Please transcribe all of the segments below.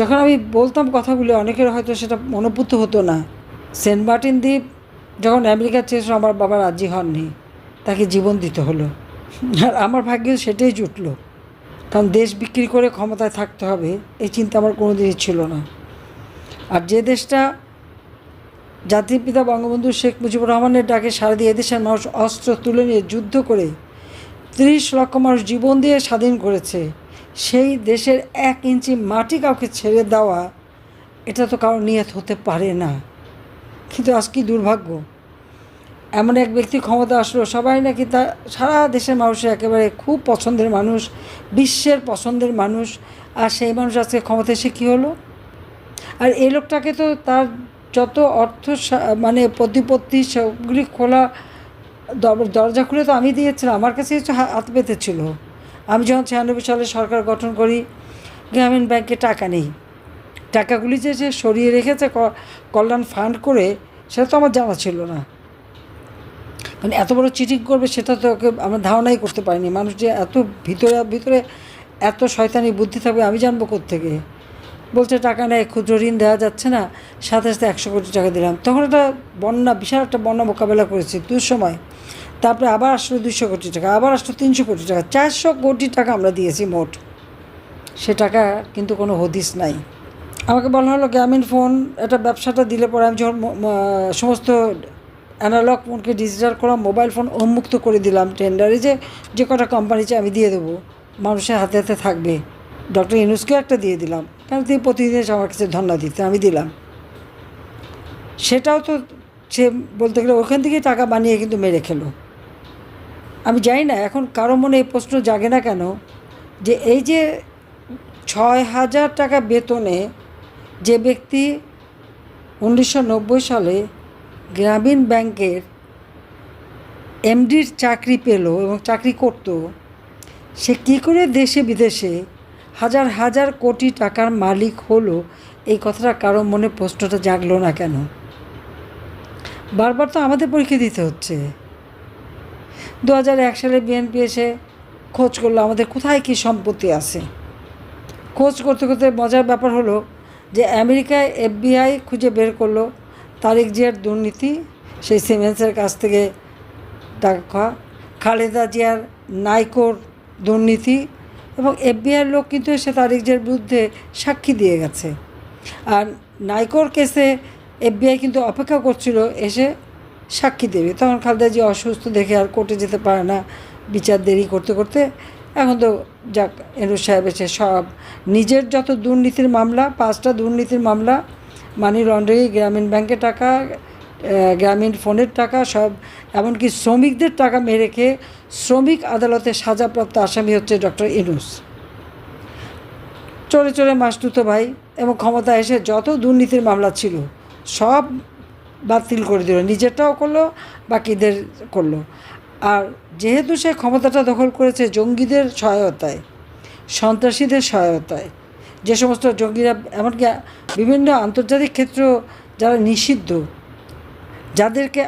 যখন আমি বলতাম কথাগুলো অনেকের হয়তো সেটা মনোপুত হতো না। সেন্ট মার্টিন দ্বীপ যখন আমেরিকা চেয়েছিল আমার বাবা রাজি হননি, তাকে জীবন দিতে হলো। আর আমার ভাগ্যে সেটাই জুটলো, কারণ দেশ বিক্রি করে ক্ষমতায় থাকতে হবে এই চিন্তা আমার কোনো দিনই ছিল না। আর যে দেশটা জাতির পিতা বঙ্গবন্ধু শেখ মুজিবুর রহমানের ডাকে সাড়া দিয়ে এদেশের মানুষ অস্ত্র তুলে নিয়ে যুদ্ধ করে 30 লক্ষ মানুষ জীবন দিয়ে স্বাধীন করেছে, সেই দেশের 1 ইঞ্চি মাটি কাউকে ছেড়ে দেওয়া, এটা তো কারো নিয়ত হতে পারে না। কিন্তু আজ কি দুর্ভাগ্য, এমন এক ব্যক্তি ক্ষমতা আসলো, সবাই নাকি তা সারা দেশের মানুষের একেবারে খুব পছন্দের মানুষ, বিশ্বের পছন্দের মানুষ, আর সেই মানুষ আজকে ক্ষমতা এসে কী হলো? আর এই লোকটাকে তো তার যত অর্থ মানে প্রতিপত্তি সবগুলি খোলা দরজা খুলে তো আমি দিয়েছিলাম, আমার কাছে হচ্ছে হাত পেতেছিল। আমি যখন 96 সালে সরকার গঠন করি, গ্রামীণ ব্যাংকে টাকা নেই, টাকাগুলি যে সে সরিয়ে রেখেছে কল্যাণ ফান্ড করে, সেটা তো আমার জানা ছিল না। মানে এত বড় চিটিং করবে সেটা তো ওকে আমরা ধারণাই করতে পারিনি। মানুষ যে এত ভিতরে এত শয়তানি বুদ্ধি থাকবে আমি জানবো কোত্থেকে। বলছে টাকা নেই, ক্ষুদ্র ঋণ দেওয়া যাচ্ছে না, সাথে 100 কোটি টাকা দিলাম। তখন একটা বন্যা, বিশাল একটা বন্যা মোকাবেলা করেছি দুঃসময়। তারপরে আবার আসলো 200 কোটি টাকা, আবার আসলো 300 কোটি টাকা, 400 কোটি টাকা আমরা দিয়েছি মোট। সে টাকা কিন্তু কোনো হদিস নাই। আমাকে বলা হলো গ্রামীণ ফোন এটা ব্যবসাটা দিলে পরে আমি যখন সমস্ত অ্যানালগ ফোনকে ডিজিটাল করা মোবাইল ফোন উন্মুক্ত করে দিলাম টেন্ডারে, যে কটা কোম্পানি চাই আমি দিয়ে দেবো, মানুষের হাতে হাতে থাকবে। ডক্টর ইউনূসকেও একটা দিয়ে দিলাম, কারণ তিনি প্রতিদিন আমার কাছে ধন্যবাদ দিতে, আমি দিলাম। সেটাও তো সে বলতে গেলে ওখান থেকেই টাকা বানিয়ে কিন্তু মেরে খেলো। আমি জানি না এখন কারো মনে এই প্রশ্ন জাগে না কেন, যে এই যে 6,000 টাকা বেতনে যে ব্যক্তি 1990 সালে গ্রামীণ ব্যাংকের এমডির চাকরি পেল এবং চাকরি করত, সে কী করে দেশে বিদেশে হাজার হাজার কোটি টাকার মালিক হলো, এই কথাটা কারো মনে প্রশ্নটা জাগলো না কেন? বারবার তো আমাদের পরীক্ষা দিতে হচ্ছে। 2001 সালে বিএনপি এসে খোঁজ করলো আমাদের কোথায় কী সম্পত্তি আছে। খোঁজ করতে করতে মজার ব্যাপার হলো যে আমেরিকায় FBI খুঁজে বের করলো তারেক জিয়ার দুর্নীতি, সেই সিমেন্সের কাছ থেকে টাকা খাওয়া, খালেদা জিয়ার নাইকোর দুর্নীতি, এবং FBI লোক কিন্তু এসে তারেক জিয়ার বিরুদ্ধে সাক্ষী দিয়ে গেছে। আর নাইকোর কেসে FBI কিন্তু অপেক্ষা করছিল এসে সাক্ষী দেবে। তখন খালেদা জিয়া অসুস্থ দেখে আর কোর্টে যেতে পারে না, বিচার দেরি করতে করতে এখন তো যাক ইউনূস সাহেব এসে সব নিজের যত দুর্নীতির মামলা, 5টা দুর্নীতির মামলা, মানি লন্ডারিং, গ্রামীণ ব্যাংকের টাকা, গ্রামীণ ফোনের টাকা, সব এমনকি শ্রমিকদের টাকা মেরে খেয়ে শ্রমিক আদালতে সাজাপ্রাপ্ত আসামি হচ্ছে ডক্টর ইউনূস। চলে চলে মাসতুতো ভাই, এবং ক্ষমতা এসে যত দুর্নীতির মামলা ছিল সব বাতিল করে দিল, নিজেরটাও করলো, বাকিদের করলো। আর যেহেতু সে ক্ষমতাটা দখল করেছে জঙ্গিদের সহায়তায়, সন্ত্রাসীদের সহায়তায়, যে সমস্ত জঙ্গিরা এমনকি বিভিন্ন আন্তর্জাতিক ক্ষেত্র যারা নিষিদ্ধ, যাদেরকে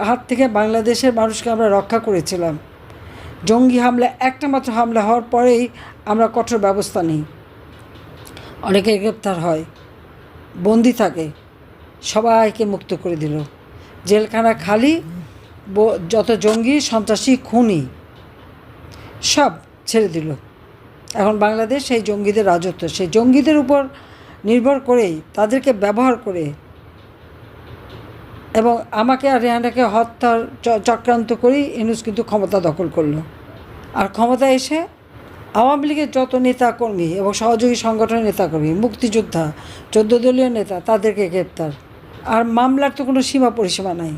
হাত থেকে বাংলাদেশের মানুষকে আমরা রক্ষা করেছিলাম, জঙ্গি হামলা একটা মাত্র হামলা হওয়ার পরেই আমরা কঠোর ব্যবস্থা নিই, অনেকে গ্রেপ্তার হয়, বন্দি থাকে, সবাইকে মুক্ত করে দিল, জেলখানা খালি, যত জঙ্গি সন্ত্রাসী খুনি সব ছেড়ে দিল। এখন বাংলাদেশ সেই জঙ্গিদের রাজত্ব, সেই জঙ্গিদের উপর নির্ভর করেই, তাদেরকে ব্যবহার করে, এবং আমাকে আর রেহানাকে হত্যার চক্রান্ত করেই ইউনূস কিন্তু ক্ষমতা দখল করলো। আর ক্ষমতা এসে আওয়ামী লীগের যত নেতাকর্মী এবং সহযোগী সংগঠনের নেতাকর্মী, মুক্তিযোদ্ধা, 14 দলীয় নেতা, তাদেরকে গ্রেপ্তার। আর মামলার তো কোনো সীমা পরিসীমা নাই,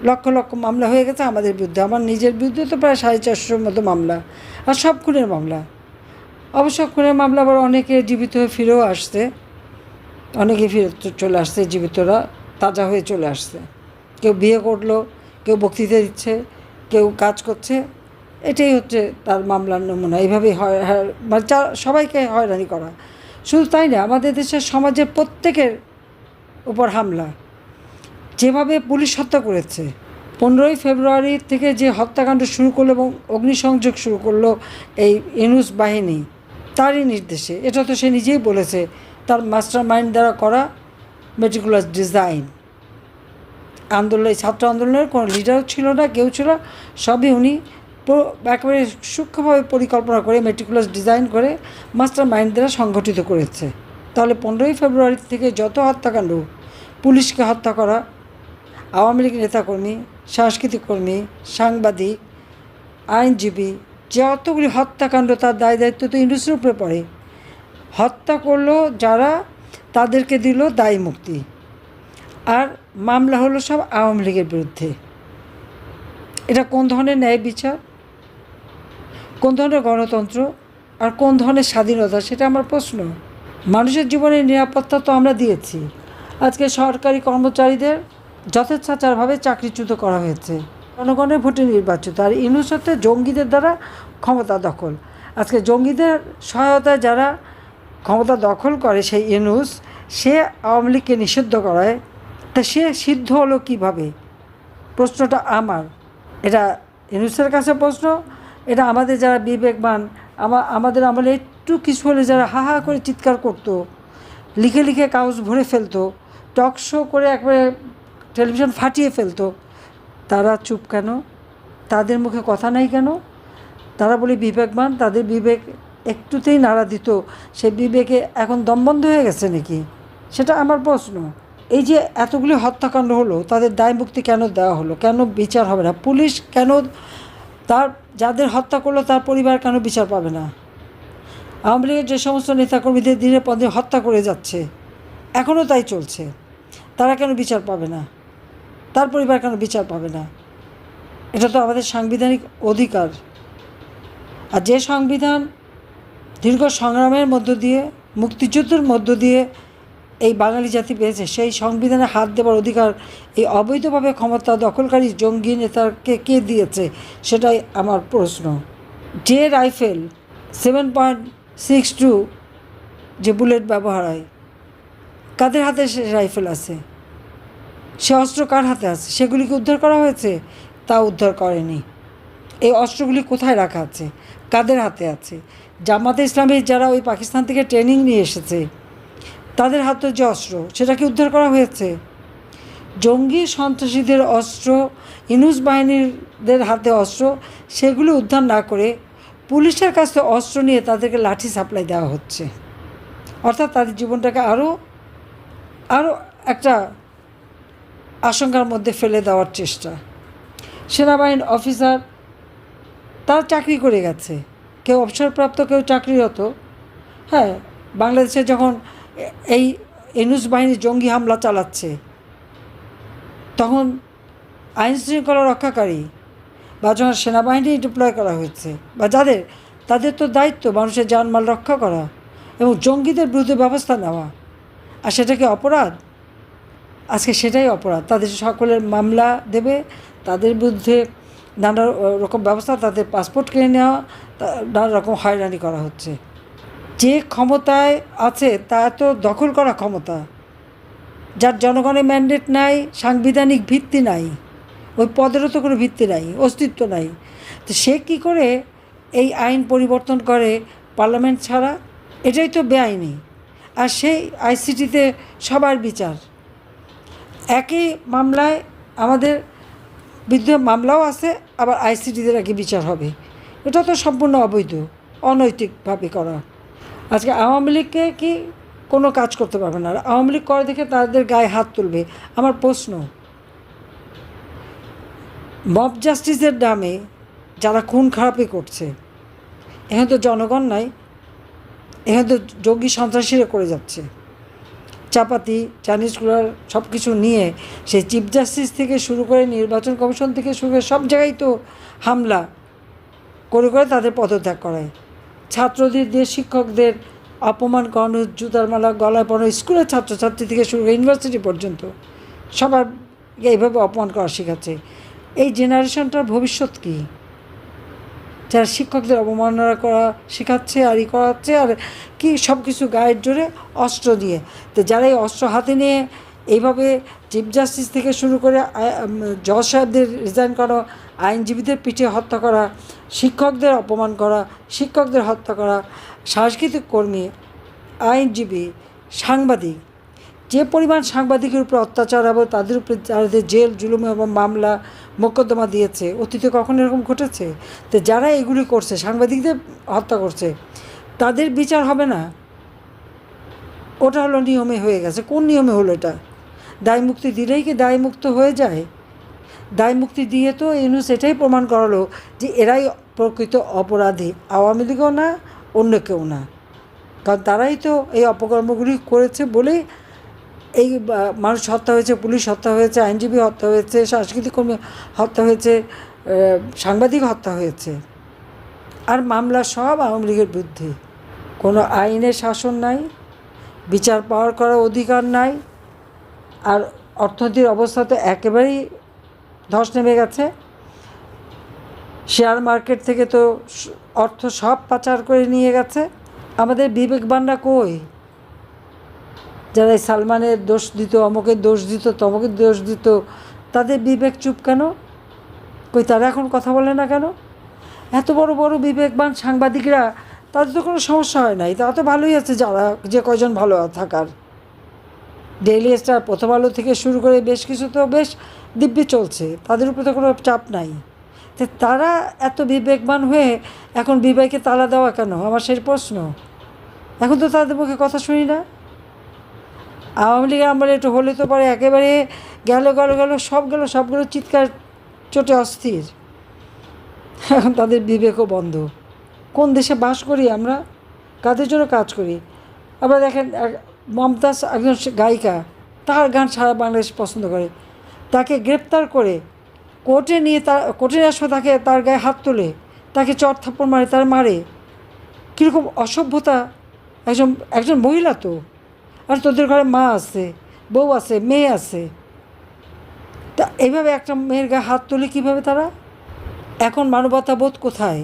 লক্ষ লক্ষ মামলা হয়ে গেছে আমাদের বিরুদ্ধে। আমার নিজের বিরুদ্ধে তো প্রায় 450-র মতো মামলা, আর সব খুনের মামলা। অবশ্য খুনের মামলা আবার অনেকে জীবিত হয়ে ফিরেও আসছে, অনেকে ফিরে চলে আসছে, জীবিতরা তাজা হয়ে চলে আসছে। কেউ বিয়ে করলো, কেউ বক্তৃতা দিচ্ছে, কেউ কাজ করছে, এটাই হচ্ছে তার মামলার নমুনা। এইভাবেই মানে সবাইকে হয়রানি করা। শুধু তাই না, আমাদের দেশের সমাজের প্রত্যেকের উপর হামলা, যেভাবে পুলিশ হত্যা করেছে। 15ই ফেব্রুয়ারি থেকে যে হত্যাকাণ্ড শুরু করলো এবং অগ্নিসংযোগ শুরু করলো এই ইউনূস বাহিনী, তারই নির্দেশে। এটা তো সে নিজেই বলেছে, তার মাস্টার মাইন্ড দ্বারা করা মেটিকুলাস ডিজাইন। আন্দোলন, ছাত্র আন্দোলনের কোনো লিডার ছিল না, কেউ ছিল, সবই উনি একেবারে সূক্ষ্মভাবে পরিকল্পনা করে মেটিকুলাস ডিজাইন করে মাস্টার মাইন্ড দ্বারা সংগঠিত করেছে। তাহলে 15ই ফেব্রুয়ারি থেকে যত হত্যাকাণ্ড, পুলিশকে হত্যা করা, আওয়ামী লীগ নেতাকর্মী, সাংস্কৃতিক কর্মী, সাংবাদিক, আইনজীবী, যতগুলি হত্যাকাণ্ড, তার দায় দায়িত্ব তো ইউনূসের উপরে পড়ে। হত্যা করলো যারা, তাদেরকে দিল দায়ী মুক্তি, আর মামলা হলো সব আওয়ামী লীগের বিরুদ্ধে। এটা কোন ধরনের ন্যায় বিচার, কোন ধরনের গণতন্ত্র, আর কোন ধরনের স্বাধীনতা, সেটা আমার প্রশ্ন। মানুষের জীবনের নিরাপত্তা তো আমরা দিয়েছি, আজকে সরকারি কর্মচারীদের যথেচ্ছাচারভাবে চাকরিচ্যুত করা হয়েছে, জনগণের ভোটে নির্বাচিত, আর ইউনূস হচ্ছে জঙ্গিদের দ্বারা ক্ষমতা দখল। আজকে জঙ্গিদের সহায়তায় যারা ক্ষমতা দখল করে, সেই ইউনূস, সে আওয়ামী লীগকে নিষিদ্ধ করায়। তা সে সিদ্ধ হলো কীভাবে? প্রশ্নটা আমার, এটা ইউনূসের কাছে প্রশ্ন, এটা আমাদের যারা বিবেকবান, আমাদের আমলে একটু কিছু হলে যারা হা হা করে চিৎকার করতো, লিখে লিখে কাগজ ভরে ফেলতো, টক শো করে একবারে টেলিভিশন ফাটিয়ে ফেলতো, তারা চুপ কেন? তাদের মুখে কথা নাই কেন? তারা বলে বিবেকবান, তাদের বিবেক একটুতেই নাড়া দিত, সেই বিবেকে এখন দমবন্ধ হয়ে গেছে নাকি? সেটা আমার প্রশ্ন। এই যে এতগুলি হত্যাকাণ্ড হলো, তাদের দায় মুক্তি কেন দেওয়া হলো? কেন বিচার হবে না? পুলিশ কেন তার যাদের হত্যা করলো তার পরিবার কেন বিচার পাবে না? আওয়ামী লীগের যে সমস্ত নেতাকর্মীদের দিনে পদে হত্যা করে যাচ্ছে, এখনও তাই চলছে, তারা কেন বিচার পাবে না? তার পরিবার কেন বিচার পাবে না? এটা তো আমাদের সাংবিধানিক অধিকার। আর যে সংবিধান দীর্ঘ সংগ্রামের মধ্য দিয়ে, মুক্তিযুদ্ধের মধ্য দিয়ে এই বাঙালি জাতি পেয়েছে, সেই সংবিধানে হাত দেওয়ার অধিকার এই অবৈধভাবে ক্ষমতা দখলকারী জঙ্গি নেতাকে কে দিয়েছে? সেটাই আমার প্রশ্ন। যে রাইফেল 7.62 যে বুলেট ব্যবহার হয়, কাদের হাতে সে রাইফেল আছে? সে অস্ত্র কার হাতে আছে? সেগুলিকে উদ্ধার করা হয়েছে? তা উদ্ধার করেনি। এই অস্ত্রগুলি কোথায় রাখা আছে? কাদের হাতে আছে? জামাতে ইসলামী যারা ওই পাকিস্তান থেকে ট্রেনিং নিয়ে এসেছে, তাদের হাতে যে অস্ত্র, সেটাকে উদ্ধার করা হয়েছে? জঙ্গি সন্ত্রাসীদের অস্ত্র, ইউনূস বাহিনীদের হাতে অস্ত্র, সেগুলো উদ্ধার না করে পুলিশের কাছ থেকে অস্ত্র নিয়ে তাদেরকে লাঠি সাপ্লাই দেওয়া হচ্ছে। অর্থাৎ তাদের জীবনটাকে আরও একটা আশঙ্কার মধ্যে ফেলে দেওয়ার চেষ্টা। সেনাবাহিনীর অফিসার, তার চাকরি করে গেছে, কেউ অবসরপ্রাপ্ত, কেউ চাকরিরত। হ্যাঁ, বাংলাদেশে যখন এই ইউনূস বাহিনী জঙ্গি হামলা চালাচ্ছে, তখন আইন শৃঙ্খলা রক্ষাকারী বা যখন সেনাবাহিনী ডিপ্লয় করা হয়েছে, বা তাদের তো দায়িত্ব মানুষের জানমাল রক্ষা করা এবং জঙ্গিদের বিরুদ্ধে ব্যবস্থা নেওয়া। আর সেটা কি অপরাধ? আজকে সেটাই অপরাধ। তাদের সকলের মামলা দেবে, তাদের বিরুদ্ধে নানা রকম ব্যবস্থা, তাদের পাসপোর্ট কিনে নেওয়া, নানা রকম হয়রানি করা হচ্ছে। যে ক্ষমতায় আছে তা তো দখল করা ক্ষমতা, যার জনগণের ম্যান্ডেট নাই, সাংবিধানিক ভিত্তি নাই, ওই পদেরও তো কোনো ভিত্তি নাই, অস্তিত্ব নাই। তো সে কী করে এই আইন পরিবর্তন করে পার্লামেন্ট ছাড়া? এটাই তো বেআইনি। আর সেই আইসিটিতে সবার বিচার, একই মামলায় আমাদের বিরুদ্ধে মামলাও আছে, আবার আইসিটিতে একই বিচার হবে। এটা তো সম্পূর্ণ অবৈধ, অনৈতিকভাবে করা। আজকে আওয়ামী লীগকে কি কোনো কাজ করতে পারবে না, আর আওয়ামী লীগ করে দেখে তাদের গায়ে হাত তুলবে। আমার প্রশ্ন, মব জাস্টিসের নামে যারা খুন খারাপি করছে, এখানে তো জনগণ নাই, এখানে তো জঙ্গি সন্ত্রাসীরা করে যাচ্ছে। চাপাতি, চাইনিজ কুলার সব কিছু নিয়ে সেই চিফ জাস্টিস থেকে শুরু করে নির্বাচন কমিশন থেকে শুরু করে সব জায়গায় তো হামলা করে করে তাদের পদত্যাগ করায়। ছাত্রদের দিয়ে শিক্ষকদের অপমান করানো, জুতার মালা গলায় পড়ানো, স্কুলের ছাত্রছাত্রী থেকে শুরু করে ইউনিভার্সিটি পর্যন্ত সবার এইভাবে অপমান করা শেখাচ্ছে। এই জেনারেশনটার ভবিষ্যৎ কী? যারা শিক্ষকদের অবমাননা করা শেখাচ্ছে আর করাচ্ছে, আর কি সব কিছু গায়ের জোরে অস্ত্র দিয়ে। তো যারা এই অস্ত্র হাতে নিয়ে এইভাবে চিফ জাস্টিস থেকে শুরু করে জজ সাহেবদের রিজাইন করা, আইনজীবীদের পিঠে হত্যা করা, শিক্ষকদের অপমান করা, শিক্ষকদের হত্যা করা, সাংস্কৃতিক কর্মী, আইনজীবী, সাংবাদিক, যে পরিমাণ সাংবাদিকের উপর অত্যাচার এবং তাদের উপরে যাদের জেল জুলুম এবং মামলা মোকদ্দমা দিয়েছে, অতীতে কখনো এরকম ঘটেছে? তো যারা এগুলি করছে, সাংবাদিকদের হত্যা করছে, তাদের বিচার হবে না? ওটা হলো নিয়মে হয়ে গেছে। কোন নিয়মে হলো এটা? দায় মুক্তি দিলেই কি দায় মুক্ত হয়ে যায়? দায় মুক্তি দিয়ে তো ইউনূস এটাই প্রমাণ করালো যে এরাই প্রকৃত অপরাধী, আওয়ামী লীগও না, অন্য কেউ না। কারণ তারাই তো এই অপকর্মগুলি করেছে বলেই এই মানুষ হত্যা হয়েছে, পুলিশ হত্যা হয়েছে, আইনজীবী হত্যা হয়েছে, সাংস্কৃতিক কর্মী হত্যা হয়েছে, সাংবাদিক হত্যা হয়েছে। আর মামলা সব আওয়ামী লীগের বিরুদ্ধে। কোনো আইনের শাসন নাই, বিচার পাওয়ার করার অধিকার নাই। আর অর্থনীতির অবস্থা তো একেবারেই ধস নেমে গেছে। শেয়ার মার্কেট থেকে তো অর্থ সব পাচার করে নিয়ে গেছে। আমাদের বিবেকবানরা কই? যারা সালমানের দোষ দিত, অমুকের দোষ দিত, তমুকের দোষ দিত, তাদের বিবেক চুপ কেন? কই তারা এখন কথা বলে না কেন? এত বড় বড় বিবেকবান সাংবাদিকরা, তাদের তো কোনো সমস্যা হয় নাই, তারা তো ভালোই আছে, যারা যে কয়জন ভালো থাকার। ডেইলি স্টার, প্রথম আলো থেকে শুরু করে বেশ কিছু তো বেশ দিব্যি চলছে, তাদের উপরে তো কোনো চাপ নাই। তো তারা এত বিবেকবান হয়ে এখন বিবেকে তালা দেওয়া কেন, আমার সেই প্রশ্ন। এখন তো তাদের মুখে কথা শুনি না। আওয়ামী লীগের আমলে একটু হলে তো পরে একেবারে গেল গেল গেল সবগুলো চিৎকার চোটে অস্থির। এখন তাদের বিবেকও বন্ধ। কোন দেশে বাস করি আমরা? কাদের জন্য কাজ করি? আবার দেখেন মমতাজ একজন গায়িকা, তার গান সারা বাংলাদেশ পছন্দ করে, তাকে গ্রেপ্তার করে কোর্টে নিয়ে কোর্টে আসবে, তাকে তার গায়ে হাত তোলে, তাকে চট থাপ্পড় মারে, তার মারে। কীরকম অসভ্যতা! একজন মহিলা তো। আর তোদের ঘরে মা আছে, বউ আছে, মেয়ে আছে, তা এইভাবে একটা মেয়ের গায়ে হাত তোলে কীভাবে তারা? এখন মানবতাবোধ কোথায়?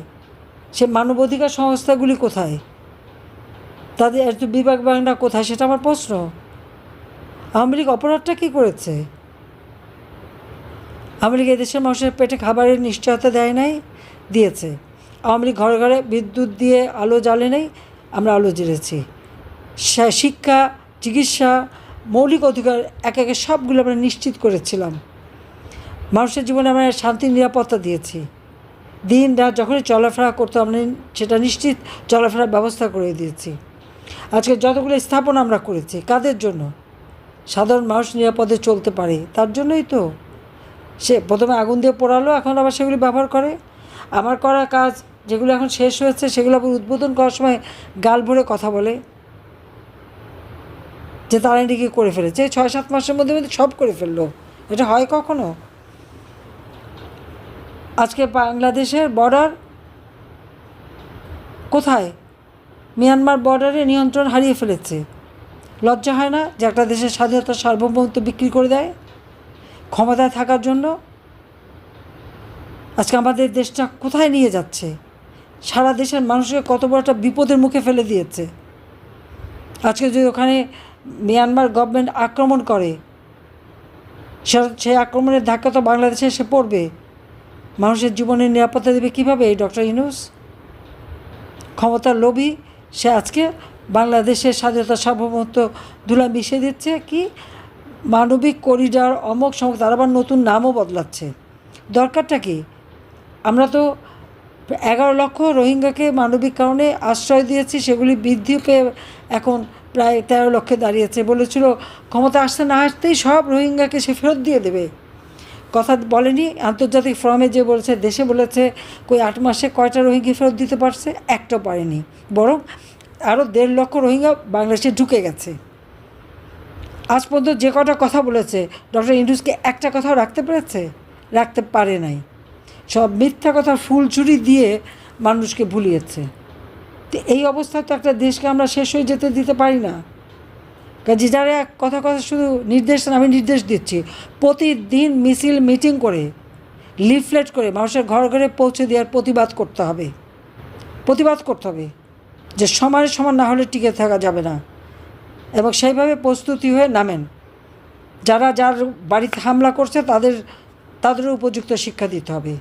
সে মানবাধিকার সংস্থাগুলি কোথায়? তাদের এত বিভাগ বাংলা কোথায়, সেটা আমার প্রশ্ন। আওয়ামী লীগ অপরাধটা কী করেছে? আওয়ামী লীগ এদেশের মানুষের পেটে খাবারের নিশ্চয়তা দেয় নাই, দিয়েছে। আওয়ামী লীগ ঘরে ঘরে বিদ্যুৎ দিয়ে আলো জ্বালে নেই, আমরা আলো জ্বেলেছি। শিক্ষা, চিকিৎসা, মৌলিক অধিকার একে একে সবগুলো আমরা নিশ্চিত করেছিলাম। মানুষের জীবনে আমরা শান্তির নিরাপত্তা দিয়েছি। দিন রাত যখনই চলাফেরা করতো আমরা সেটা নিশ্চিত চলাফেরার ব্যবস্থা করে দিয়েছি। আজকে যতগুলো স্থাপনা আমরা করেছি, কাদের জন্য? সাধারণ মানুষ নিরাপদে চলতে পারে, তার জন্যই তো। সে প্রথমে আগুন দিয়ে পোড়ালো, এখন আবার সেগুলি ব্যবহার করে। আমার করা কাজ যেগুলো এখন শেষ হয়েছে, সেগুলো আবার উদ্বোধন করার সময় গাল ভরে কথা বলে যে তারা এদিকে করে ফেলেছে। 6-7 মাসের মধ্যে সব করে ফেললো। এটা হয় কখনো? আজকে বাংলাদেশের বর্ডার কোথায়? মিয়ানমার বর্ডারে নিয়ন্ত্রণ হারিয়ে ফেলেছে। লজ্জা হয় না যে একটা দেশের স্বাধীনতা সার্বভৌমত্ব বিক্রি করে দেয় ক্ষমতায় থাকার জন্য? আজকে আমাদের দেশটা কোথায় নিয়ে যাচ্ছে? সারা দেশের মানুষকে কত বড় একটা বিপদের মুখে ফেলে দিয়েছে। আজকে যদি ওখানে মিয়ানমার গভর্নমেন্ট আক্রমণ করে, সেই আক্রমণের ধাক্কা তো বাংলাদেশে এসে পড়বে। মানুষের জীবনের নিরাপত্তা দেবে কীভাবে এই ডক্টর ইউনূস? ক্ষমতার লোভী সে আজকে বাংলাদেশের স্বাধীনতা সার্বভৌমত্ব ধুলা মিশিয়ে দিচ্ছে। কি মানবিক করিডর, অমক সমক, তার আবার নতুন নামও বদলাচ্ছে। দরকারটা কি? আমরা তো 11 লক্ষ রোহিঙ্গাকে মানবিক কারণে আশ্রয় দিয়েছি, সেগুলি বৃদ্ধি পেয়ে এখন প্রায় 13 লক্ষে দাঁড়িয়েছে। বলেছিল ক্ষমতা আসতে না আসতেই সব রোহিঙ্গাকে সে ফেরত দিয়ে দেবে। কথা বলেনি আন্তর্জাতিক ফোরামে, যে বলেছে, দেশে বলেছে কই 8 মাসে কয়টা রোহিঙ্গা ফেরত দিতে পারছে? একটাও পারেনি। বরং আরও 1.5 লক্ষ রোহিঙ্গা বাংলাদেশে ঢুকে গেছে। আজ পর্যন্ত যে কটা কথা বলেছে ডক্টর ইউনূসকে একটা কথাও রাখতে পেরেছে? রাখতে পারে নাই। সব মিথ্যা কথা ফুলঝুরি দিয়ে মানুষকে ভুলিয়েছে। তো এই অবস্থায় তো একটা দেশকে আমরা শেষ হয়ে যেতে দিতে পারি না। কাজে যারা কথা শুধু নির্দেশ, আমি নির্দেশ দিচ্ছি, প্রতিদিন মিছিল মিটিং করে, লিফলেট করে মানুষের ঘরে ঘরে পৌঁছে দেওয়ার প্রতিবাদ করতে হবে যে সমানের সমান না হলে টিকে থাকা যাবে না। এবং সেইভাবে প্রস্তুতি হয়ে নামেন। যার বাড়িতে হামলা করছে তাদের উপযুক্ত শিক্ষা দিতে হবে।